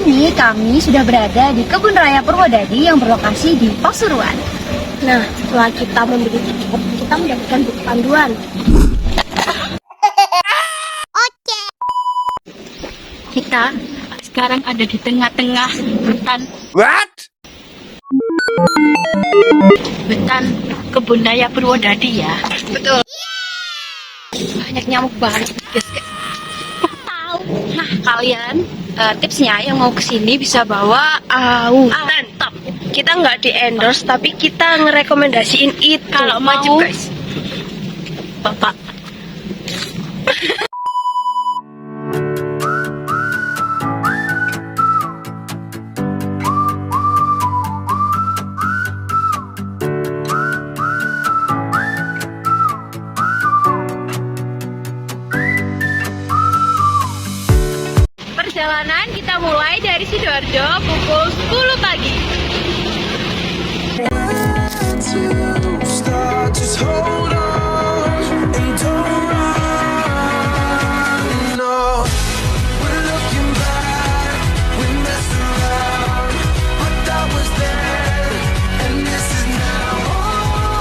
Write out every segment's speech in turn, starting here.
ini kami sudah berada di Kebun Raya Purwodadi yang berlokasi di Pasuruan. Nah, setelah kita membeli tiket, kita mendapatkan buku panduan. Kita sekarang ada di tengah-tengah hutan. Hutan Kebun Raya Purwodadi ya. Betul. Banyak nyamuk banget, guys. Tahu. Nah, kalian tipsnya yang mau kesini bisa bawa Dan kita nggak di endorse, tapi kita ngerekomendasiin itu. kalau Wajib, mau guys. Bapak. Perjalanan kita mulai dari Sidoarjo pukul 10 pagi. Just hold on and don't run. No, we're looking back, we messed around, but that was then, and this is now. All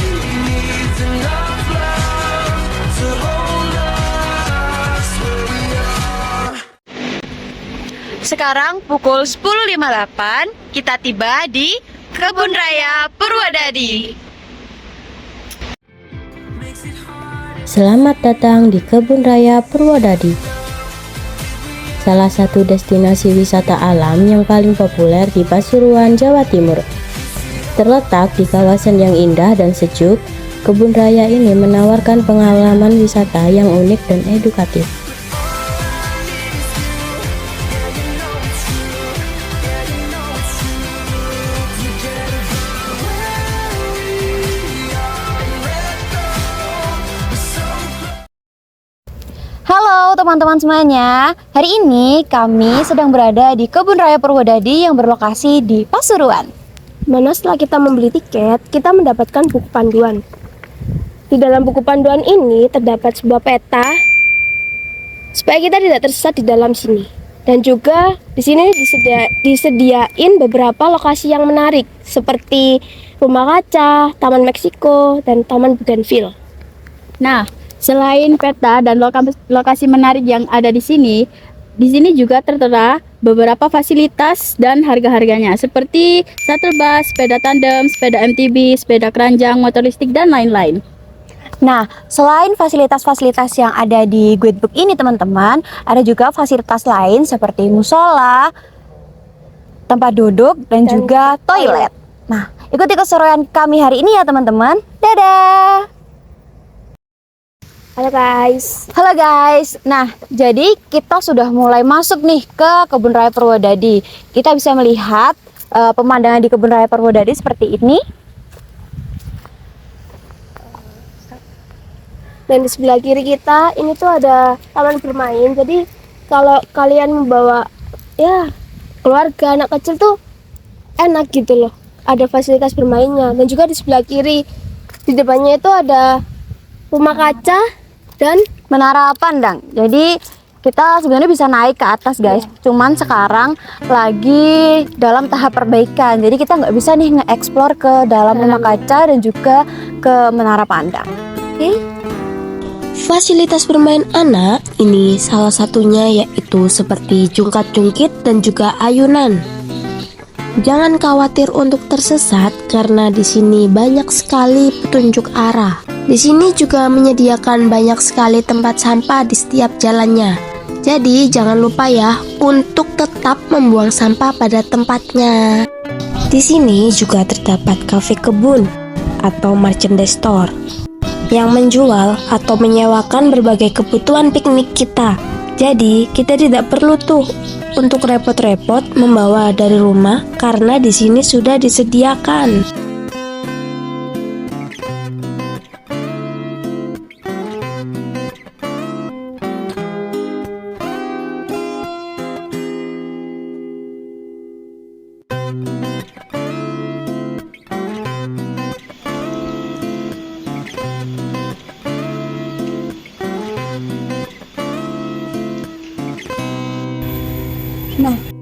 we need enough love to hold us where we are. Sekarang pukul 10.58 kita tiba di Kebun Raya Purwodadi. Selamat datang di Kebun Raya Purwodadi, salah satu destinasi wisata alam yang paling populer di Pasuruan, Jawa Timur. Terletak di kawasan yang indah dan sejuk, kebun raya ini menawarkan pengalaman wisata yang unik dan edukatif. Halo teman-teman semuanya, hari ini kami sedang berada di Kebun Raya Purwodadi yang berlokasi di Pasuruan. Mana setelah kita membeli tiket, kita mendapatkan buku panduan. Di dalam buku panduan ini terdapat sebuah peta supaya kita tidak tersesat di dalam sini. Dan juga di sini disediain beberapa lokasi yang menarik seperti Rumah Kaca, Taman Meksiko, dan Taman Bougainville. Nah, selain peta dan lokasi menarik yang ada di sini juga tertera beberapa fasilitas dan harga-harganya seperti shuttle bus, sepeda tandem, sepeda MTB, sepeda keranjang, motor listrik, dan lain-lain. Nah, selain fasilitas-fasilitas yang ada di guidebook ini teman-teman, ada juga fasilitas lain seperti musola, tempat duduk, dan juga toilet. Nah, ikuti keseruan kami hari ini ya teman-teman. Dadah! Halo guys. Halo guys, nah jadi kita sudah mulai masuk nih ke Kebun Raya Purwodadi. Kita bisa melihat pemandangan di Kebun Raya Purwodadi seperti ini. Dan di sebelah kiri kita ini tuh ada taman bermain. Jadi kalau kalian membawa keluarga, anak kecil tuh enak gitu loh. Ada fasilitas bermainnya. Dan juga di sebelah kiri di depannya itu ada Rumah Kaca dan Menara Pandang. Jadi kita sebenarnya bisa naik ke atas guys. Cuman sekarang lagi dalam tahap perbaikan. Jadi kita nggak bisa nih nge-explore ke dalam Rumah Kaca dan juga ke Menara Pandang. Oke? Fasilitas bermain anak ini salah satunya yaitu seperti jungkat-jungkit dan juga ayunan. Jangan khawatir untuk tersesat karena di sini banyak sekali petunjuk arah. Di sini juga menyediakan banyak sekali tempat sampah di setiap jalannya. Jadi jangan lupa ya untuk tetap membuang sampah pada tempatnya. Di sini juga terdapat kafe kebun atau merchandise store yang menjual atau menyewakan berbagai kebutuhan piknik kita. Jadi kita tidak perlu tuh untuk repot-repot membawa dari rumah karena di sini sudah disediakan.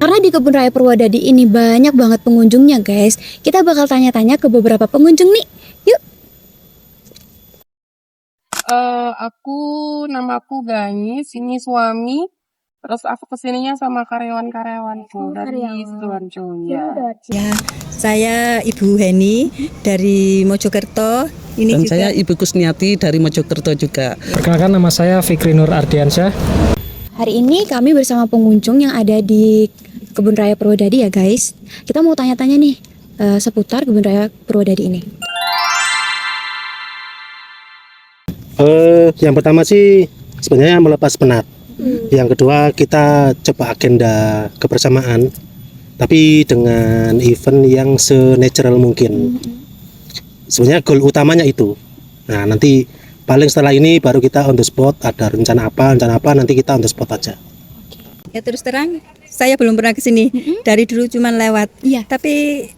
Karena di Kebun Raya Purwodadi ini banyak banget pengunjungnya guys. Kita bakal tanya-tanya ke beberapa pengunjung nih. Yuk. Namaku Ganis, ini suami. Terus aku kesininya sama karyawan-karyawanku dari Sidoarjo ya. Ya, saya Ibu Heni dari Mojokerto. Ini Dan juga saya Ibu Kusniati dari Mojokerto juga. Perkenalkan, nama saya Fikri Nur Ardiansyah. Hari ini kami bersama pengunjung yang ada di Kebun Raya Purwodadi ya guys. Kita mau tanya-tanya nih seputar Kebun Raya Purwodadi ini. Yang pertama sih sebenarnya melepas penat. Yang kedua kita coba agenda kebersamaan, tapi dengan event yang se-natural mungkin. Sebenarnya goal utamanya itu. Nah nanti paling setelah ini baru kita on the spot, ada rencana apa nanti kita on the spot aja. ya terus terang saya belum pernah ke sini. Dari dulu cuman lewat. Iya. Tapi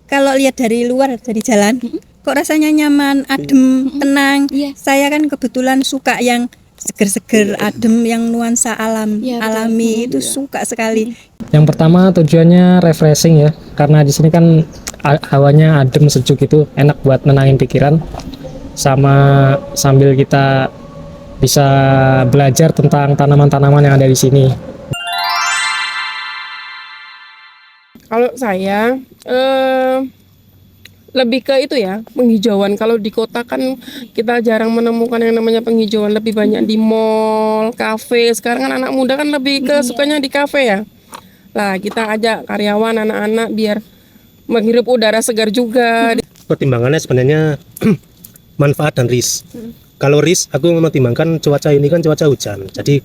kalau lihat dari luar dari jalan, kok rasanya nyaman, adem, tenang. Iya. Saya kan kebetulan suka yang seger-seger, adem, yang nuansa alam, Iya, betul. alami itu suka sekali. Yang pertama tujuannya refreshing ya, karena di sini kan hawanya adem sejuk, itu enak buat nenangin pikiran. Sama sambil kita bisa belajar tentang tanaman-tanaman yang ada di sini. Kalau saya lebih ke itu ya, penghijauan. Kalau di kota kan kita jarang menemukan yang namanya penghijauan, lebih banyak di mall, kafe. Sekarang kan anak muda kan lebih ke sukanya di kafe ya. Lah kita ajak karyawan anak-anak biar menghirup udara segar juga. Pertimbangannya sebenarnya manfaat dan risk. Kalau risk aku mempertimbangkan cuaca ini kan cuaca hujan. Jadi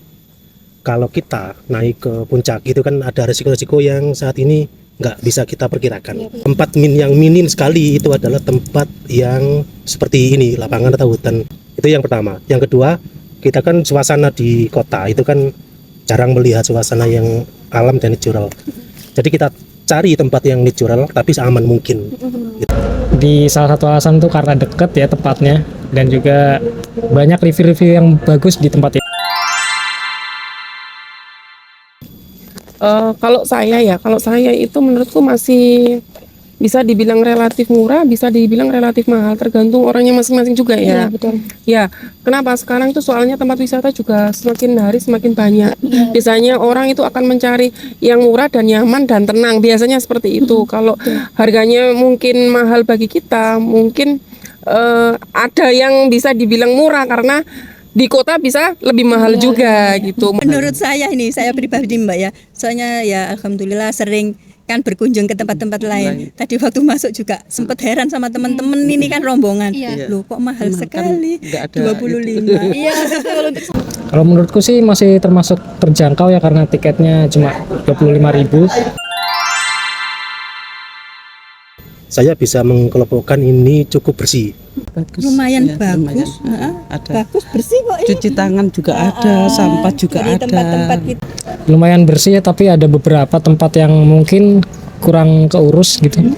kalau kita naik ke puncak itu kan ada risiko-risiko yang saat ini nggak bisa kita perkirakan. Tempat yang minim sekali itu adalah tempat yang seperti ini, lapangan atau hutan. Itu yang pertama. Yang kedua, kita kan suasana di kota itu kan jarang melihat suasana yang alam dan natural. Jadi kita cari tempat yang natural tapi seaman mungkin. Di salah satu alasan tuh karena deket ya tempatnya, dan juga banyak review-review yang bagus di tempat ini. Kalau saya itu menurutku masih bisa dibilang relatif murah, bisa dibilang relatif mahal, tergantung orangnya masing-masing juga ya. Iya, betul. Ya, kenapa sekarang itu soalnya tempat wisata juga semakin hari semakin banyak. Biasanya orang itu akan mencari yang murah dan nyaman dan tenang. Biasanya seperti itu. Kalau harganya mungkin mahal bagi kita, mungkin ada yang bisa dibilang murah karena di kota bisa lebih mahal juga gitu. Menurut saya ini, saya pribadi Mbak ya, soalnya ya alhamdulillah sering kan berkunjung ke tempat-tempat lain. Tadi waktu masuk juga sempat heran sama teman-teman, ini kan rombongan. Loh kok mahal sekali, nggak ada 25. Iya betul. Kalau menurutku sih masih termasuk terjangkau ya, karena tiketnya cuma 25.000. Saya bisa mengkelompokkan ini cukup bersih. Bagus. Lumayan Ya, bagus. lumayan. Ada. Bagus bersih kok ini. Cuci tangan juga ada, sampah juga Ini ada. tempat-tempat kita. Lumayan bersih ya, tapi ada beberapa tempat yang mungkin kurang keurus gitu.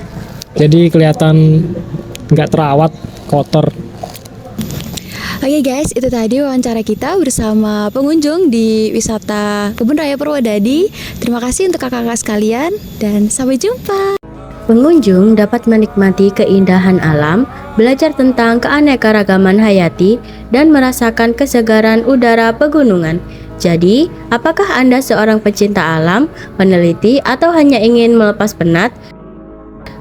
Jadi kelihatan nggak terawat, kotor. Oke guys, itu tadi wawancara kita bersama pengunjung di wisata Kebun Raya Purwodadi. Terima kasih untuk kakak-kakak sekalian dan sampai jumpa. Pengunjung dapat menikmati keindahan alam, belajar tentang keanekaragaman hayati, dan merasakan kesegaran udara pegunungan. Jadi, apakah Anda seorang pecinta alam, peneliti, atau hanya ingin melepas penat?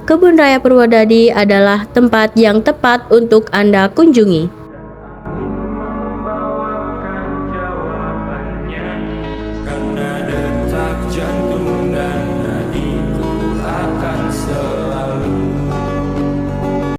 Kebun Raya Purwodadi adalah tempat yang tepat untuk Anda kunjungi.